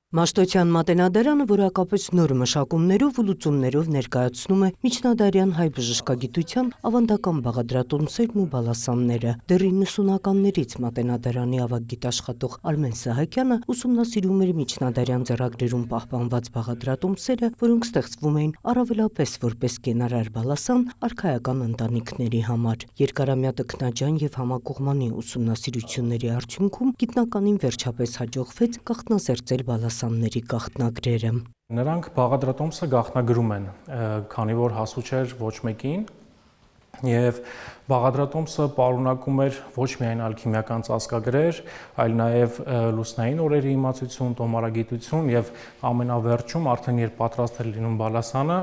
Մաշտոցյան մատենադարանը որակապես նոր մշակումներով ու լուծումներով ներկայացնում է միջնադարյան հայ բժշկագիտության ավանդական բաղադրատոմսերն ու բալասանները։ Դեռ 90-ականներից մատենադարանի ավագ գիտաշխատող Արմեն Սահակյանը ուսումնասիրում էր միջնադարյան ձեռագրերում պահպանված բաղադրատոմսերը, որոնք ստեղծվում էին առավելապես որպես կենարար բալասան արքայական ընտանիքների համար։ Երկարամյա տքնաջան եւ համակողմանի ուսումնասիրությունների արդյունքում գիտնականին վերջապես հաջողվեց գաղտնազերծել բալասանների գաղտնագրերը։ Նրանք բաղադրատոմսը գաղտնագրում են, քանի որ հասու չէր ոչ մեկին, եւ բաղադրատոմսը պարունակում էր ոչ միայն ալքիմիական ծածկագրեր, այլ նաեւ լուսնային օրերի իմացություն, տոմարագիտություն եւ ամենավերջում արդեն երբ պատրաստ էր լինում բալասանը,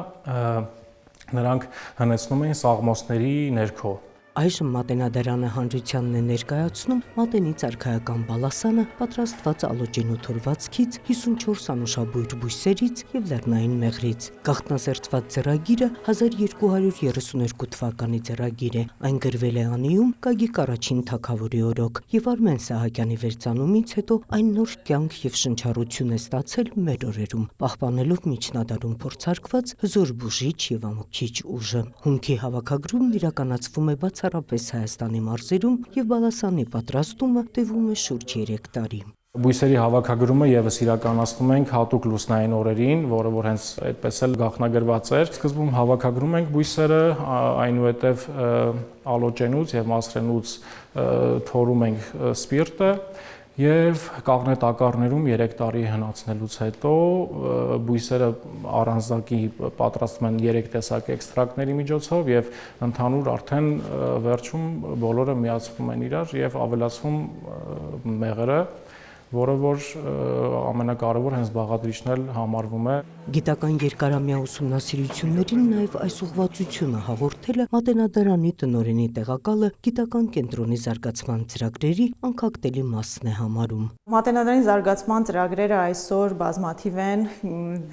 նրանք հնեցնում էին սաղմոսների ներքո։ Այժմ մատենադարանը հանրությանն է ներկայացնում մատենից արքայական բալասանը, պատրաստված ալոճենու թորվածքից, 54 անուշաբույր բույսերից եւ լեռնային մեղրից։ Գաղտնազերծված ձեռագիրը 1232 թվականի ձեռագիր է, այն գրվել է Անիում Գագիկ առաջին թագավորի օրոք, եւ Արմեն Սահակյանի վերծանումից հետո այն նոր կյանք եւ շնչառություն է ստացել մեր օրերում, պահպանելով միջնադարում փորձարկված հզոր բուժիչ եւ ամոքիչ ուժը։ Հումքի հավաքագրումն իրականացվում է բացառապես Հայաստանի մարզերում եւ բալասանի պատրաստումը տևում է շուրջ 3 տարի։ Բույսերի հավաքագրումը եւս իրականացնում ենք հատուկ լուսնային օրերին, որը որ հենց այդպես էլ գաղտնագրված էր։ Սկզբում հավաքագրում ենք բույսերը, այնուհետև ալոճենուց եւ մասրենուց թորում ենք սպիրտը եւ կաղնետակառներում 3 տարի հնացնելուց հետո բույսերը առանձնակի պատրաստվում են 3 տեսակ էքստրակտների միջոցով եւ ընդհանուր արդեն վերջում բոլորը միացվում են իրար եւ ավելացվում մեղրը, որը որ ամենակարևոր հենց բաղադրիչն էլ համարվում է։ Գիտական երկարամյա ուսումնասիրություններին նաև այս ուղղվածությունը հաղորդել է մատենադարանի տնօրենի տեղակալը գիտական կենտրոնի զարգացման ծրագրերի անկախտելի մասն է համարում։ Մատենադարանի զարգացման ծրագրերը այսօր բազմաթիվ են,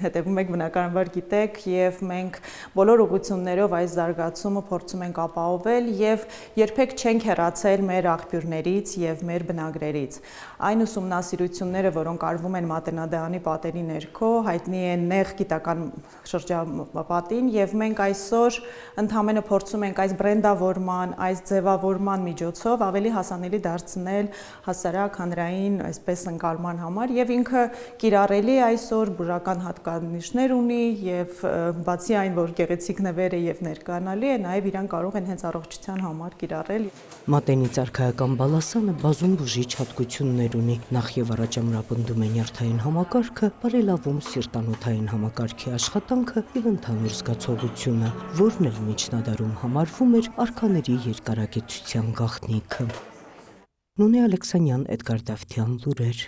հետևում եք բնականաբար գիտեք, եւ մենք բոլոր ուղղություններով այս զարգացումը փորձում ենք ապահովել եւ երբեք չենք հեռացել մեր աղբյուրներից եւ մեր բնագրերից։ Այն ուսումնասիրությունները, որոնք արվում են մատենադարանի պատերի ներքո, հայտնի են նեղ գիտական շրջապատին եւ մենք այսօր ընդհանրապես փորձում ենք այս բրենդավորման, այս ձևավորման միջոցով ավելի հասանելի դարձնել հասարակ հանրային այսպես ընկալման համար եւ ինքը կիրառելի այսօր բուժական հատկանիշներ ունի եւ բացի այն, որ գեղեցիկ նվեր է եւ ներկանալի է, նաեւ իրան կարող են հենց առողջության համար կիրառել։ Մատենից արքայական բալասանը բազում բուժիչ հատկություններ ունի, նախ եւ առաջ ամրապնդում է նյարդային համակարգը, բարելավում սիրտանոթային համակարգի աշխատանքը եւ ընդհանուր զգացողությունը, որն էլ միջնադարում համարվում էր արքաների երկարակեցության գաղտնիքը։ Նունե Ալեքսանյան, Էդգար Դավթյան, լուրեր։